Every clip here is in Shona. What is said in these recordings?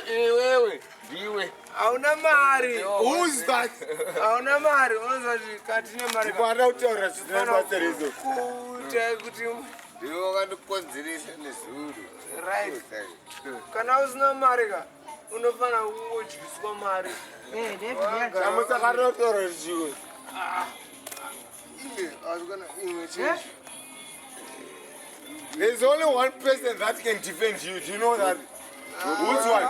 Wewe ndiwe hauna mari. Who's that? Hauna mari unozati katina mari. Bwana utaura zvinematerezo. Kuti ndiwe wakandikonzeresa nezuru. Right. Kana usina mari ka unofana kungodyiswa mari. Amusakanotora zviwe. There's only one person that can defend you. Do you know that? Who's one?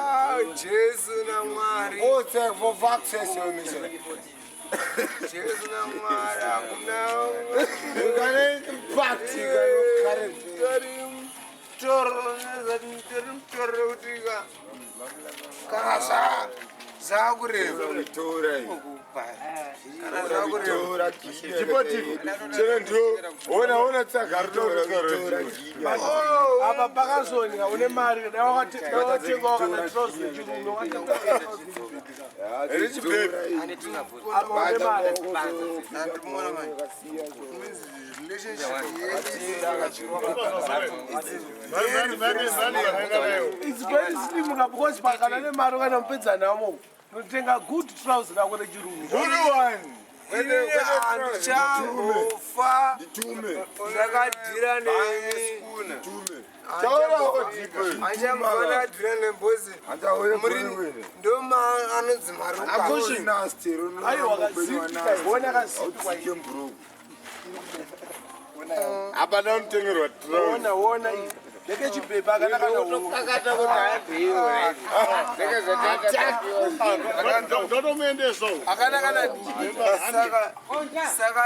Jesu na Mari. Oh, for fuck's sake, mission. Jesu na Mari. Hakuna. You can impact. You can carry. Toro utiga. Kasa. Zakureva. Ona tsagarutora. Aba pakazoni une mari dawatenga kana trust chirungu Rich babe. Aba une mari. It's very slim because pakana ne mari kana mpedza namo. Notenga good trousers na kwele chirungu. Good one. Ufa ndakadhira nemi achamufana adhira nembozi ndoma anonzi marukaapana unotengerwa ona ndeke chipepa akanaka saka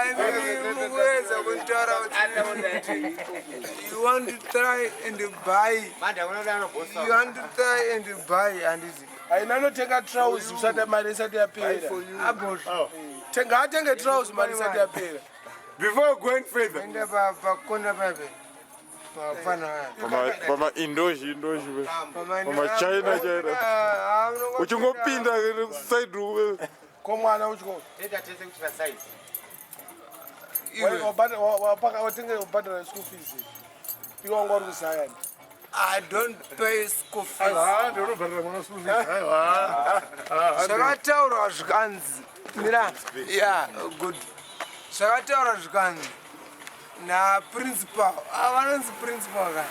mukuedza kuntaura kuti you want to try and buy handiti aina anotenga trousi usati mari isati yapera tenga atenge trousi mari isati yapera before going further ende pakona pape Pama Indoji, Pama China, uchingopinda side room. Komwana uchiko. School fees. I don't pay school fees. Sakataura zvikanzi. Mira. Yeah, good. Sakataura zvikanzi. Na principal, avanonzi principal ka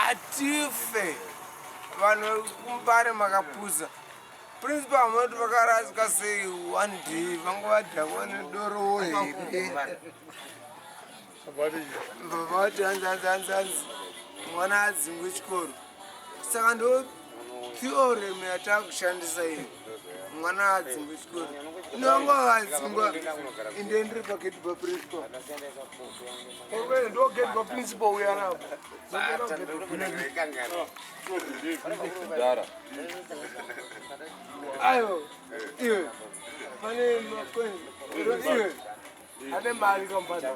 atife vanhu kumbare makapuza principal moti vakarasika sei one day vangovadhakwa nedoro hebe vavati hanzi mwana adzingwe chikoro saka ndo theorem yatakushandisa iyi mwana adzingwe chikoro inonga adzingwa inde ndiri pagate paprincipal ndo gate paprincipal uyanapo ayo iwe pane makwenzi iwe ane mari kampani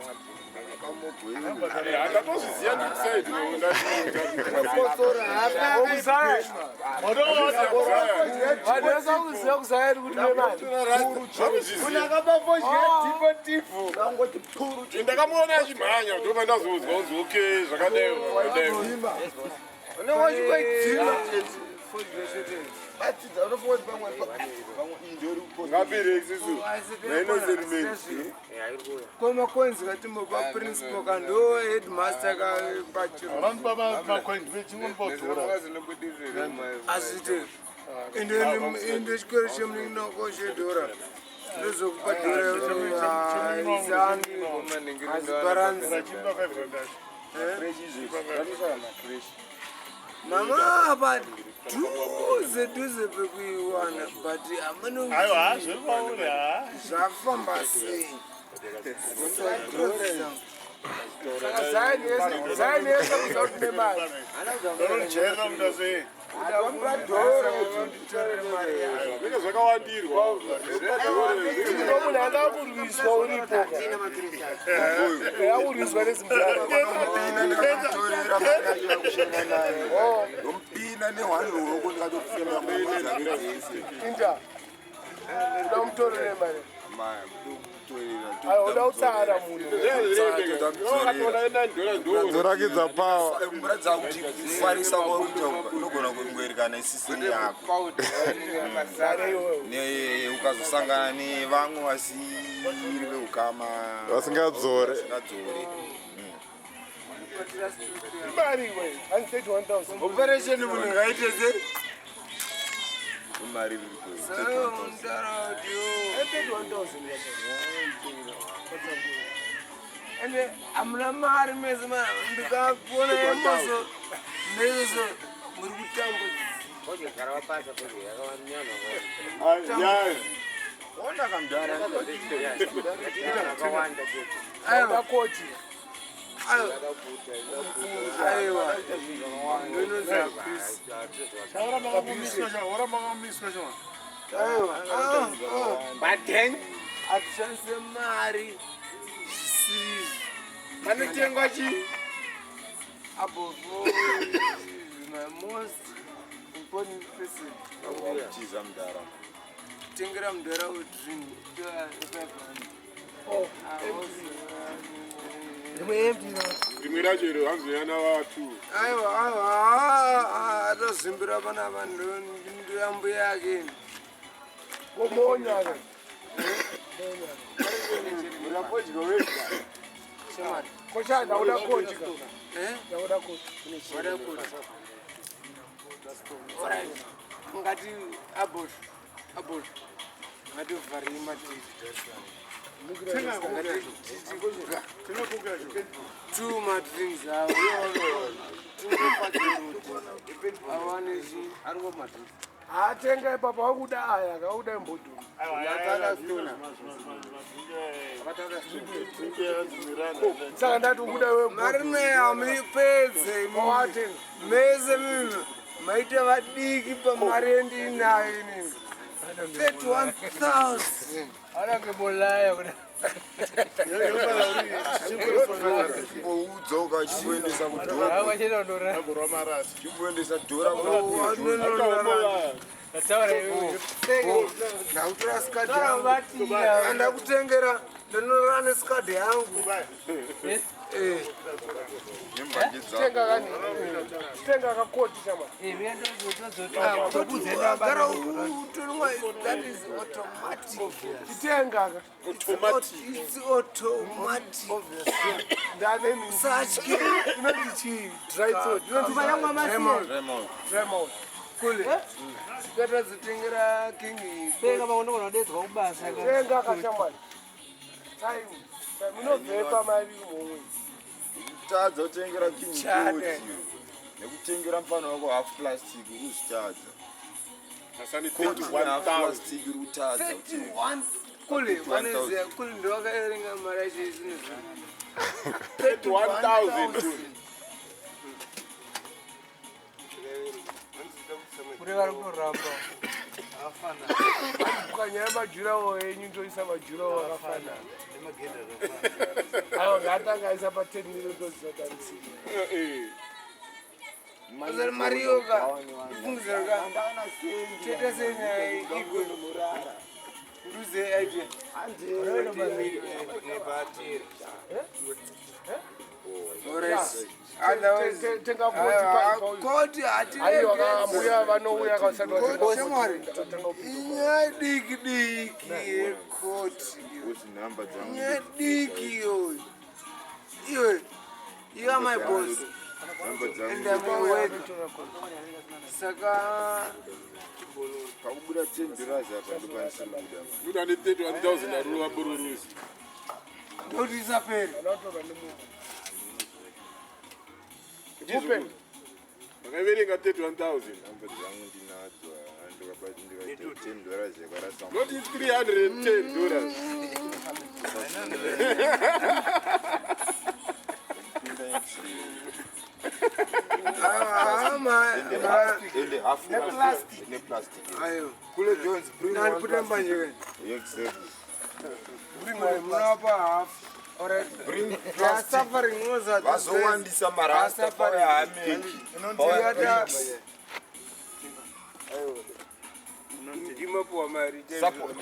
Ndakamuona achimhanya ndoba ndazozwa kuti okay zvakadai. Koma kwenzi katimopa principal kando headmaster kapachiro asite inde chikoro chemunoko chedhora ndozokupa dhora izani hazibaranzi mama apa dhuze pekuiwana but zvafamba sei zaini yese kuzauti nemari Zvakawandirwa. Munhu akakurwiswa uripo. Yakurwiswa nezimbabwe. Ndompina nehwani ruoko ndikatofema mumwe. Inda. Ndomutorere mari. uda kutsara munhu Zorakidza power. Kuratidza kuti kufarisa unogona kungwerikana isisini yako. Ukazosangana nevamwe vasiri veukama Vasingadzore. mari we and 31,000 Operation munhu ngaite sei? Mari iri ende amuna mari mese ndikakuona yemoso meso muri vakoti aiwa atishandise mari panotengwa chii abo my most important person chiza mudara. tengera mudhara wedrink rimwe racho iro hanzoyana vatu aiwa atozimbira pana vanhu ndoyambo yake komonyaka kocha ndauda koti ndauda koti ngati abot ngativharii matiti two madrinks awanechi aringo madrinks atenga ipapa wakuda aya akauda imbodhoni saka ndati ukuda marine hamipedze wewatenga mese mino maite vadiki pamari endinayo inini 31,000 anangemolaya kuda Udzoka chiendesa kudhora. Chiendesa dhora. ndautora skadi yangu andakutengera ndinorana neskadi yangu tenga kakoti chama gara utonwa that is automatic chitenga it's automatic ndane such care inoti chii dry throat Raymond kule sikatadzitengera kingi tenga kashamwari time munobvepa mari mumwe Tadza utengera kingi. Nekutengera mfano wako half plastic uzvitadza. asani Half 31,000 plastic urutadza. 31 kule vanoziva kule ndovakaerenga mari yacho izvinezvi 31,000 kure vari kuramba ukanyaya majurawo enyu ndoisa majurawo akafanana aiwa ngatanga aisa pa10 million ndozisatarisira azari mari yoka ifungizarika tete senyaya igwe nduze aite tenga koti aiwa vanouya shamwari inyadiki diki yekoti Namba dzangu. inyadiki yoyo iwe you are my boss Namba and dzangu. I'm your word saka Pakubuda 10 dollars apa ndokwanisa kubuda. muda ne 31,000 arulwa bururuzi ndokuti isaperi vakaverenga 31,000 Namba dzangu ndinadzo. Ndokabati ndikaita 10 dollars yakarasa. not 310 dollars Ende half plastic. Ne plastic. ayo Kule Jones bring one nandipute plastic. mbanje Yes. munapa half Bring suffering noza vazowandisa marasta paya hameki. ndimapuwa mari Support.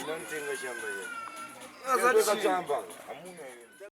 Azati. Hamuna